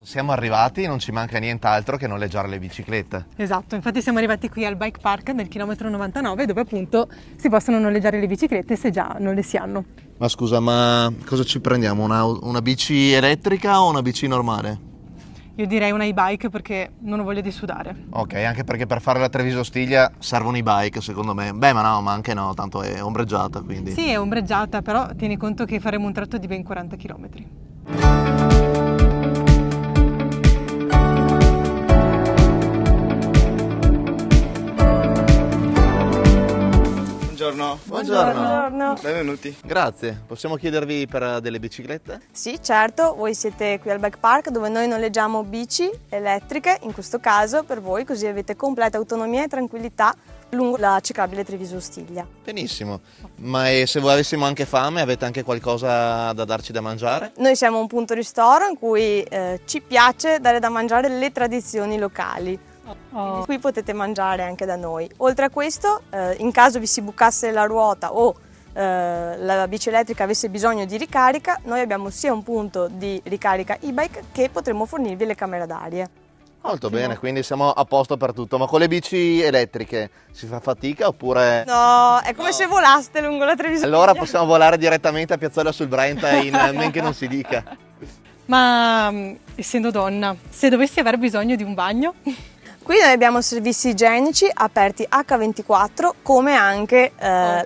siamo arrivati, non ci manca nient'altro che noleggiare le biciclette. Esatto, infatti siamo arrivati qui al bike park del chilometro 99 dove appunto si possono noleggiare le biciclette se già non le si hanno. Ma scusa, ma cosa ci prendiamo? Una bici elettrica o una bici normale? Io direi una e-bike perché non ho voglia di sudare. Ok, anche perché per fare la Treviso-Ostiglia servono i bike secondo me. Beh, ma no, ma anche no, tanto è ombreggiata quindi. Sì, è ombreggiata, però tieni conto che faremo un tratto di ben 40 km. Buongiorno. Buongiorno. Benvenuti. Grazie, possiamo chiedervi per delle biciclette? Sì, certo, voi siete qui al bike park dove noi noleggiamo bici elettriche, in questo caso per voi, così avete completa autonomia e tranquillità lungo la ciclabile Treviso-Ostiglia. Benissimo, ma se voi avessimo anche fame, avete anche qualcosa da darci da mangiare? Noi siamo un punto ristoro in cui ci piace dare da mangiare le tradizioni locali. Qui potete mangiare anche da noi. Oltre a questo, in caso vi si bucasse la ruota o la bici elettrica avesse bisogno di ricarica, noi abbiamo sia un punto di ricarica e-bike che potremo fornirvi le camere d'aria. Molto bene, quindi siamo a posto per tutto. Ma con le bici elettriche si fa fatica oppure... No, è come se volaste lungo la Treviso. Allora possiamo volare direttamente a Piazzola sul Brenta in men che non si dica. Ma essendo donna, se dovessi aver bisogno di un bagno... Qui noi abbiamo servizi igienici aperti H24 come anche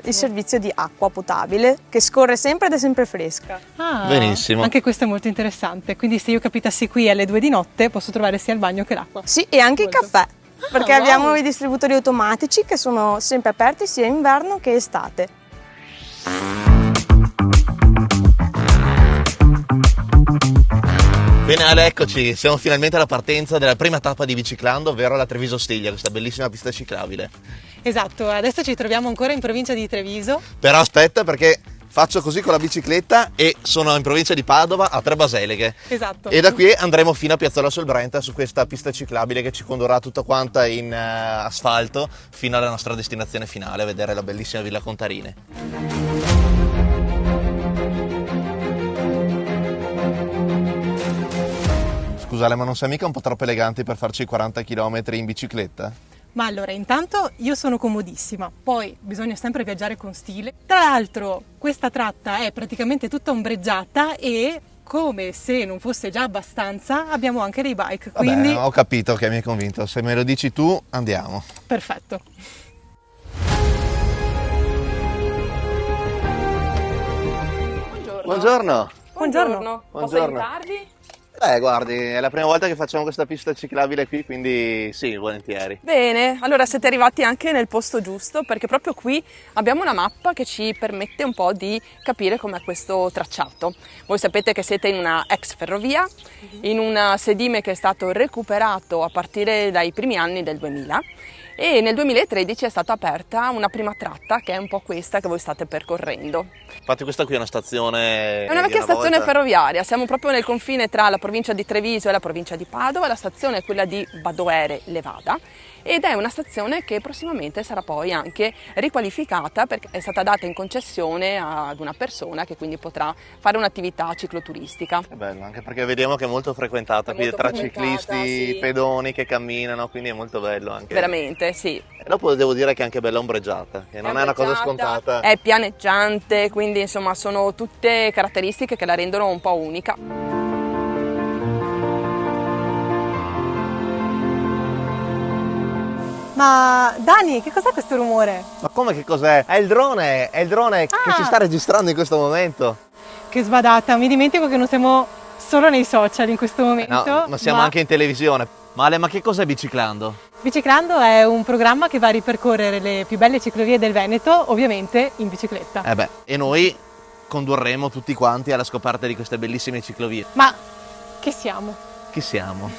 il servizio di acqua potabile che scorre sempre ed è sempre fresca. Ah, benissimo. Anche questo è molto interessante, quindi se io capitassi qui alle 2 di notte posso trovare sia il bagno che l'acqua. Sì, e anche Molto. il caffè, perché wow. abbiamo i distributori automatici che sono sempre aperti sia inverno che estate. Bene Ale, eccoci, siamo finalmente alla partenza della prima tappa di Biciclando, ovvero la Treviso-Ostiglia, questa bellissima pista ciclabile. Esatto, adesso ci troviamo ancora in provincia di Treviso. Però aspetta perché faccio così con la bicicletta e sono in provincia di Padova a Tre Baseleghe. Esatto. E da qui andremo fino a Piazzola sul Brenta su questa pista ciclabile che ci condurrà tutta quanta in asfalto fino alla nostra destinazione finale, a vedere la bellissima Villa Contarine. Scusa Ale, ma non sei mica un po' troppo eleganti per farci 40 km in bicicletta? Ma allora, intanto io sono comodissima, poi bisogna sempre viaggiare con stile. Tra l'altro, questa tratta è praticamente tutta ombreggiata e, come se non fosse già abbastanza, abbiamo anche dei bike, quindi... Vabbè, ho capito che mi hai convinto, se me lo dici tu andiamo. Perfetto. Buongiorno. Buongiorno. Posso aiutarvi? Guardi, è la prima volta che facciamo questa pista ciclabile qui, quindi sì, volentieri. Bene, allora siete arrivati anche nel posto giusto perché proprio qui abbiamo una mappa che ci permette un po' di capire com'è questo tracciato. Voi sapete che siete in una ex ferrovia, in un sedime che è stato recuperato a partire dai primi anni del 2000 e nel 2013 è stata aperta una prima tratta che è un po' questa che voi state percorrendo. Infatti questa qui è una stazione... È una vecchia di stazione volta. ferroviaria, siamo proprio nel confine tra la provincia di Treviso e la provincia di Padova, la stazione è quella di Badoere Levada ed è una stazione che prossimamente sarà poi anche riqualificata perché è stata data in concessione ad una persona che quindi potrà fare un'attività cicloturistica. È bello, anche perché vediamo che è molto frequentata È qui molto tra frequentata, ciclisti, sì. pedoni che camminano, quindi è molto bello anche. Veramente, sì. E dopo devo dire che è anche bella ombreggiata, che non è una cosa scontata. È pianeggiante, quindi insomma sono tutte caratteristiche che la rendono un po' unica. Ma Dani, che cos'è questo rumore? Ma come che cos'è? È il drone che ci sta registrando in questo momento. Che sbadata, mi dimentico che non siamo solo nei social in questo momento. No, ma siamo anche in televisione. Male, ma che cos'è Biciclando? Biciclando è un programma che va a ripercorrere le più belle ciclovie del Veneto, ovviamente in bicicletta. E noi condurremo tutti quanti alla scoperta di queste bellissime ciclovie. Ma che siamo? Chi siamo?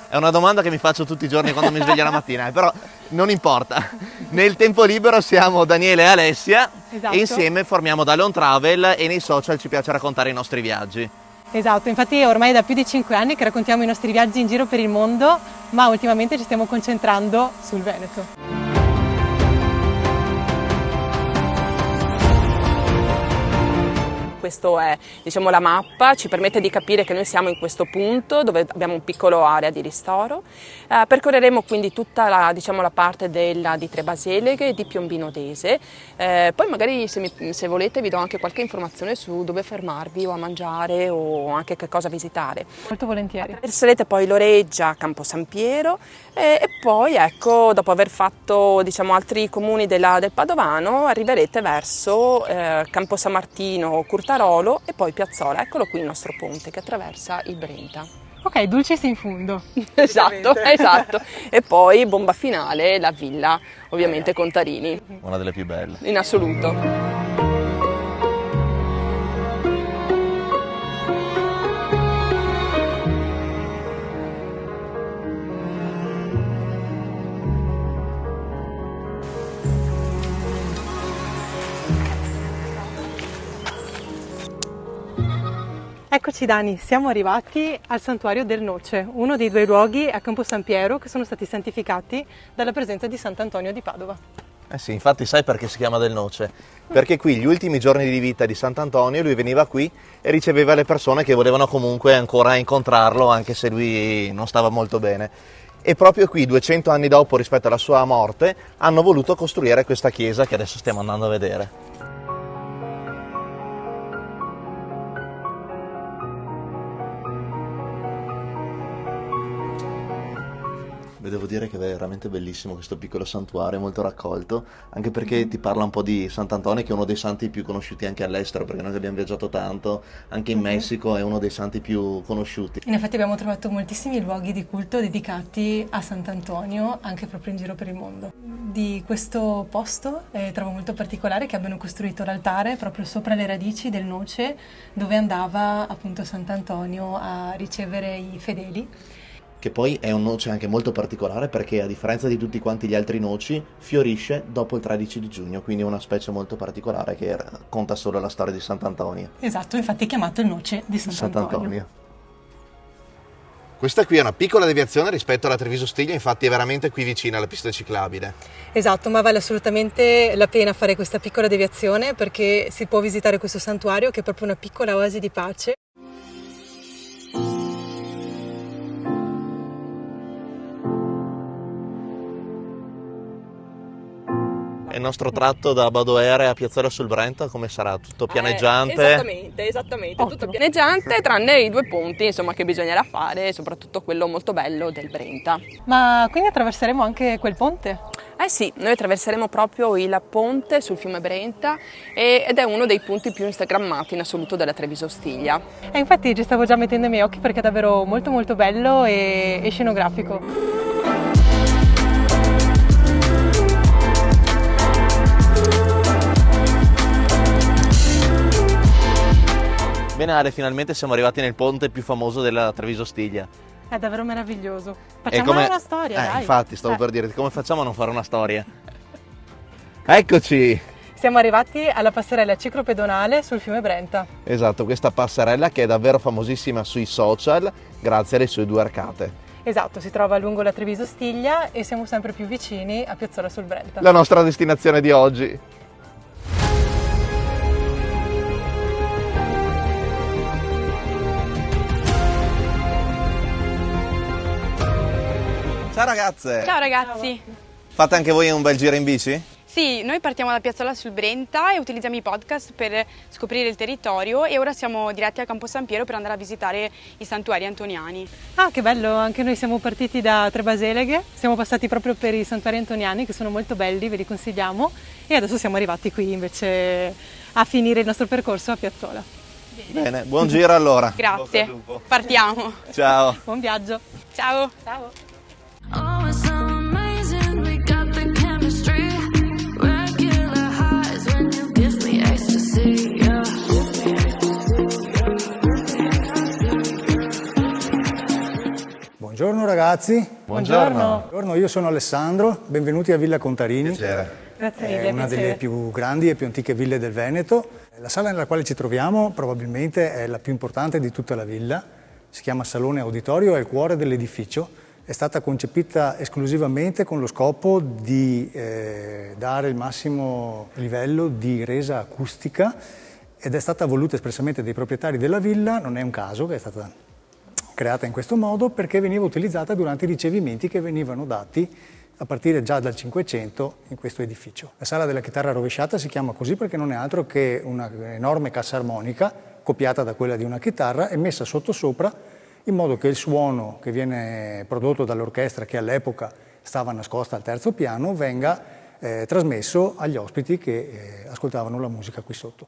È una domanda che mi faccio tutti i giorni quando mi sveglio la mattina, però non importa. Nel tempo libero siamo Daniele e Alessia Esatto. e insieme formiamo Dalon Travel e nei social ci piace raccontare i nostri viaggi. Esatto, infatti ormai è da più di 5 anni che raccontiamo i nostri viaggi in giro per il mondo, ma ultimamente ci stiamo concentrando sul Veneto. questa è, diciamo, la mappa, ci permette di capire che noi siamo in questo punto dove abbiamo un piccolo area di ristoro. Percorreremo quindi tutta la, diciamo, la parte di Tre Baseleghe e di Piombino Dese. Poi magari se volete vi do anche qualche informazione su dove fermarvi o a mangiare o anche che cosa visitare. Molto volentieri. Attraverserete poi Loreggia, Campo San Piero e poi ecco, dopo aver fatto, diciamo, altri comuni del Padovano, arriverete verso Campo San Martino, Curtarolo e poi Piazzola. Eccolo qui il nostro ponte che attraversa il Brenta. Ok, Dulcis in fondo. Esatto, esatto. E poi bomba finale, la villa, ovviamente Contarini. Una delle più belle. In assoluto. Eccoci Dani, siamo arrivati al Santuario del Noce, uno dei 2 luoghi a Campo San Piero che sono stati santificati dalla presenza di Sant'Antonio di Padova. Eh sì, infatti sai perché si chiama del Noce? Perché qui gli ultimi giorni di vita di Sant'Antonio lui veniva qui e riceveva le persone che volevano comunque ancora incontrarlo anche se lui non stava molto bene. E proprio qui, 200 anni dopo rispetto alla sua morte, hanno voluto costruire questa chiesa che adesso stiamo andando a vedere. Devo dire che è veramente bellissimo questo piccolo santuario, molto raccolto, anche perché ti parla un po' di Sant'Antonio, che è uno dei santi più conosciuti anche all'estero, perché noi abbiamo viaggiato tanto, anche in Messico è uno dei santi più conosciuti. In effetti abbiamo trovato moltissimi luoghi di culto dedicati a Sant'Antonio, anche proprio in giro per il mondo. Di questo posto trovo molto particolare che abbiano costruito l'altare proprio sopra le radici del Noce, dove andava appunto Sant'Antonio a ricevere i fedeli. Che poi è un noce anche molto particolare perché a differenza di tutti quanti gli altri noci fiorisce dopo il 13 di giugno, quindi è una specie molto particolare che conta solo la storia di Sant'Antonio. Esatto, infatti è chiamato il Noce di Sant'Antonio. Questa qui è una piccola deviazione rispetto alla Treviso Stiglia, infatti è veramente qui vicina alla pista ciclabile. Esatto, ma vale assolutamente la pena fare questa piccola deviazione perché si può visitare questo santuario che è proprio una piccola oasi di pace. Il nostro tratto da Badoere a Piazzola sul Brenta come sarà? Tutto pianeggiante? Esattamente, tutto pianeggiante tranne i 2 ponti, insomma, che bisognerà fare, soprattutto quello molto bello del Brenta. Ma quindi attraverseremo anche quel ponte? Eh sì, noi attraverseremo proprio il ponte sul fiume Brenta ed è uno dei punti più instagrammati in assoluto della Treviso Stiglia. E infatti ci stavo già mettendo i miei occhi perché è davvero molto molto bello e scenografico. Bene Ale, finalmente siamo arrivati nel ponte più famoso della Treviso Stiglia. È davvero meraviglioso. Facciamo una storia, dai. Infatti, stavo per dirti, come facciamo a non fare una storia? Eccoci! Siamo arrivati alla passerella ciclopedonale sul fiume Brenta. Esatto, questa passerella che è davvero famosissima sui social grazie alle sue 2 arcate. Esatto, si trova lungo la Treviso Stiglia e siamo sempre più vicini a Piazzola sul Brenta. La nostra destinazione di oggi. Ciao ragazze! Ciao ragazzi! Fate anche voi un bel giro in bici? Sì, noi partiamo da Piazzola sul Brenta e utilizziamo i podcast per scoprire il territorio e ora siamo diretti a Campo San Piero per andare a visitare i santuari antoniani. Ah, che bello! Anche noi siamo partiti da Tre Baseleghe, siamo passati proprio per i santuari antoniani che sono molto belli, ve li consigliamo e adesso siamo arrivati qui invece a finire il nostro percorso a Piazzola. Bene, buon giro allora! Grazie, partiamo! Ciao! Buon viaggio! Ciao! Ciao! Oh, it's so amazing, we got the chemistry. Regular highs when you give me ecstasy, yeah. Buongiorno ragazzi. Buongiorno. Buongiorno, io sono Alessandro, benvenuti a Villa Contarini. Piacere. Grazie mille. È una delle più grandi e più antiche ville del Veneto. La sala nella quale ci troviamo probabilmente è la più importante di tutta la villa. Si chiama Salone Auditorio, è il cuore dell'edificio. È stata concepita esclusivamente con lo scopo di dare il massimo livello di resa acustica ed è stata voluta espressamente dai proprietari della villa, non è un caso che è stata creata in questo modo, perché veniva utilizzata durante i ricevimenti che venivano dati a partire già dal 500 in questo edificio. La sala della chitarra rovesciata si chiama così perché non è altro che una enorme cassa armonica copiata da quella di una chitarra e messa sottosopra in modo che il suono che viene prodotto dall'orchestra, che all'epoca stava nascosta al terzo piano, venga trasmesso agli ospiti che ascoltavano la musica qui sotto.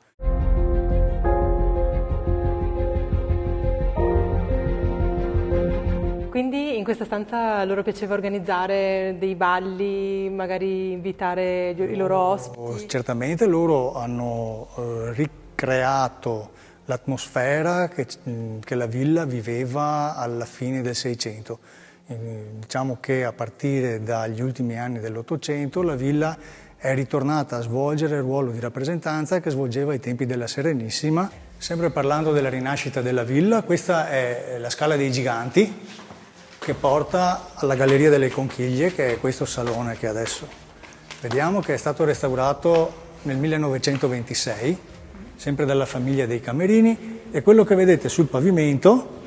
Quindi in questa stanza loro piaceva organizzare dei balli, magari invitare i loro ospiti? Certamente loro hanno ricreato l'atmosfera che la villa viveva alla fine del Seicento. Diciamo che a partire dagli ultimi anni dell'Ottocento la villa è ritornata a svolgere il ruolo di rappresentanza che svolgeva ai tempi della Serenissima. Sempre parlando della rinascita della villa, questa è la Scala dei Giganti che porta alla Galleria delle Conchiglie, che è questo salone che adesso vediamo, che è stato restaurato nel 1926, sempre dalla famiglia dei Camerini, e quello che vedete sul pavimento,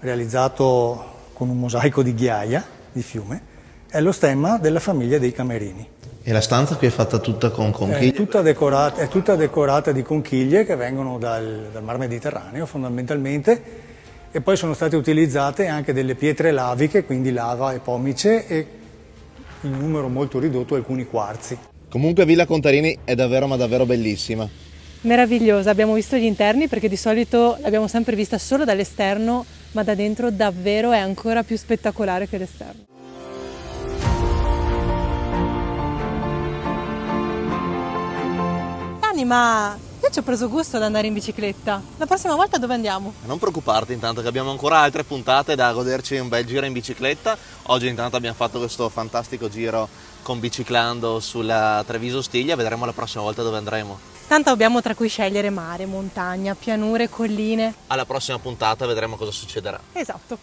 realizzato con un mosaico di ghiaia, di fiume, è lo stemma della famiglia dei Camerini. E la stanza qui è fatta tutta con conchiglie? È tutta decorata di conchiglie che vengono dal Mar Mediterraneo fondamentalmente, e poi sono state utilizzate anche delle pietre laviche, quindi lava e pomice, e in numero molto ridotto alcuni quarzi. Comunque Villa Contarini è davvero ma davvero bellissima. Meravigliosa, abbiamo visto gli interni perché di solito l'abbiamo sempre vista solo dall'esterno, ma da dentro davvero è ancora più spettacolare che l'esterno. Dani, ma io ci ho preso gusto ad andare in bicicletta. La prossima volta dove andiamo? Non preoccuparti intanto che abbiamo ancora altre puntate da goderci un bel giro in bicicletta. Oggi intanto abbiamo fatto questo fantastico giro con Biciclando sulla Treviso Stiglia, vedremo la prossima volta dove andremo. Tanto abbiamo tra cui scegliere mare, montagna, pianure, colline. Alla prossima puntata vedremo cosa succederà. Esatto.